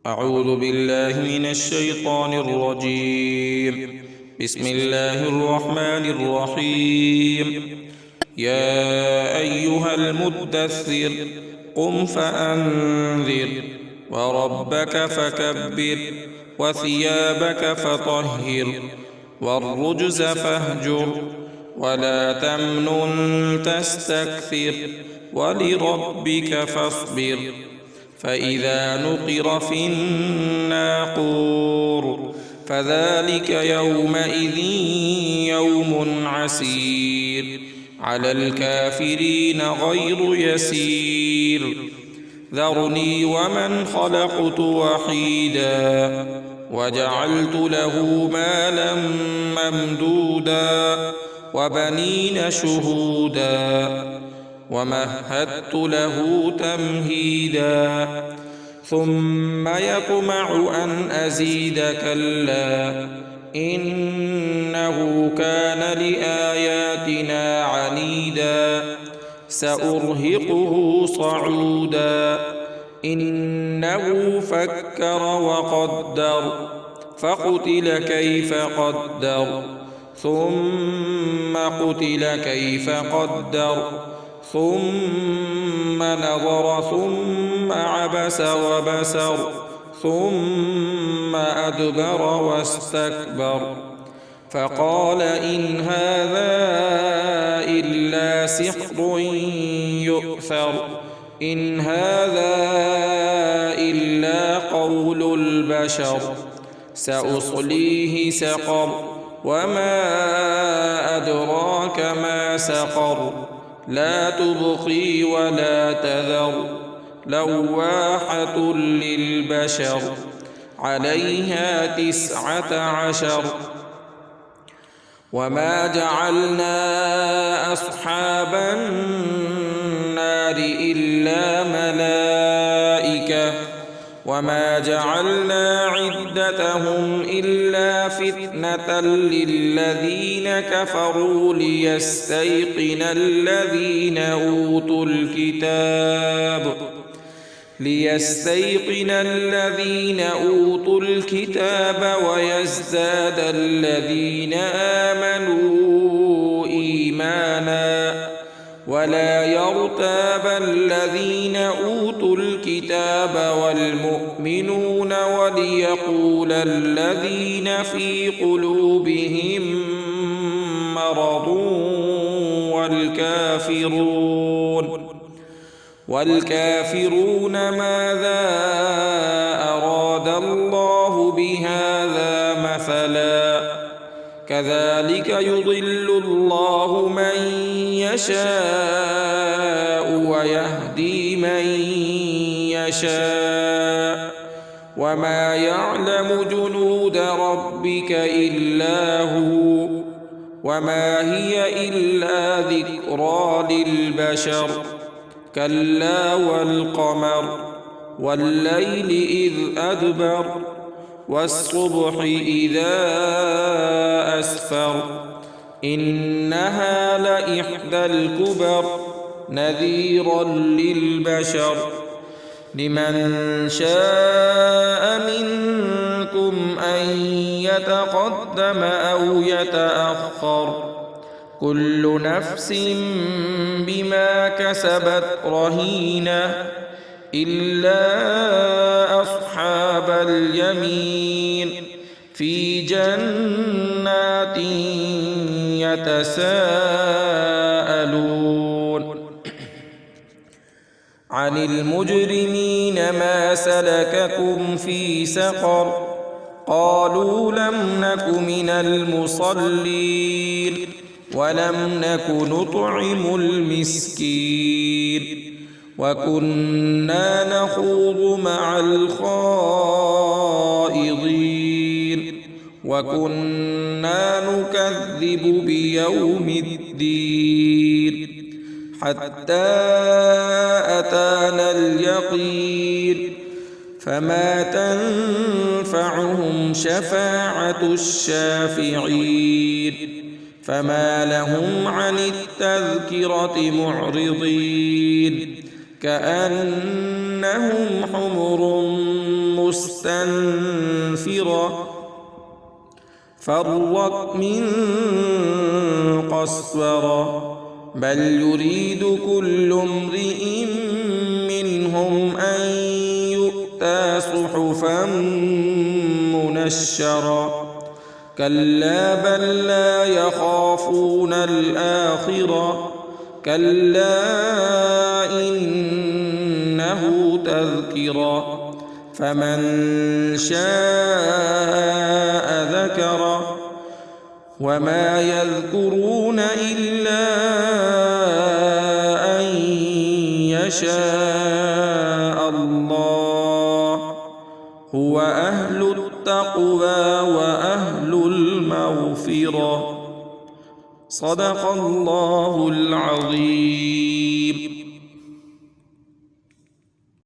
أعوذ بالله من الشيطان الرجيم. بسم الله الرحمن الرحيم. يا أيها المدثر قم فأنذر وربك فكبر وثيابك فطهر والرجز فاهجر ولا تمنن تستكثر ولربك فاصبر فإذا نقر في الناقور فذلك يومئذ يوم عسير على الكافرين غير يسير. ذرني ومن خلقت وحيدا وجعلت له مالا ممدودا وبنين شهودا ومهدت له تمهيدا ثم يطمع أن أزيد كلا إنه كان لآياتنا عنيدا سأرهقه صعودا إنه فكر وقدر فقتل كيف قدر ثم قتل كيف قدر ثم نظر ثم عبس وبسر ثم أدبر واستكبر فقال إن هذا إلا سحر يؤثر إن هذا إلا قول البشر سأصليه سقر وما أدراك ما سقر لا تبقي ولا تذر لواحة للبشر عليها 19 وما جعلنا أصحاب النار إلا ملائكة وما جعلنا عدتهم إلا فتنة للذين كفروا ليستيقن الذين أوتوا الكتاب ويزداد الذين آمنوا إيمانا ولا يرتاب الذين أوتوا الكتاب والمؤمنون وليقول الذين في قلوبهم مرض والكافرون ماذا أراد الله بهذا مثلا كذلك يضل الله من يشاء ويهدي من يشاء وما يعلم جنود ربك إلا هو وما هي إلا ذكرى للبشر كلا والقمر والليل إذ أدبر والصبح إذا أسفر إنها لإحدى الكبر نذيرا للبشر لمن شاء منكم أن يتقدم أو يتأخر كل نفس بما كسبت رهينة إلا أصحاب اليمين في جنات يتساءلون عن المجرمين ما سلككم في سقر قالوا لم نك من المصلين ولم نك نطعم المسكين وكنا نخوض مع الخائضين وكنا نكذب بيوم الدين حتى أتانا اليقين فما تنفعهم شفاعة الشافعين فما لهم عن التذكرة معرضين كأنهم حمر مستنفرة فرت من قسورة بل يريد كل امرئ منهم أن يؤتى صحفا منشرة كلا بل لا يخافون الآخرة كلا إنه تذكرة فمن شاء ذكره وما يذكرون إلا أن يشاء الله هو أهل التقوى وأهل المغفرة صدق الله العظيم.